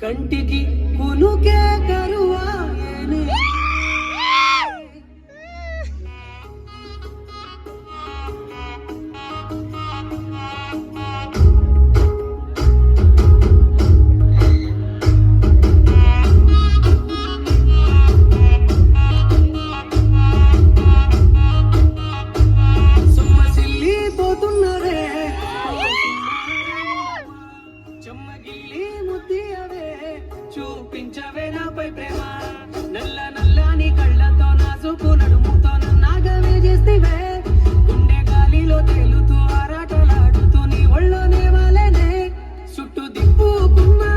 కంటికి కునుకే కరువాయనే సొమ్మసిల్లిపోతున్నదే చెమ్మగిల్లి ముద్దియవే చూపించవే నాపై ప్రేమ నల్ల నల్లని కళ్ళతో నాసుకు నడుముతో నన్నాగవే చేస్తేవే గుండె గాలిలో తేలుతూ ఆరాటలాడుతూ నీ ఒళ్ళోనే వాలేనే చుట్టూ దిప్పుకున్నా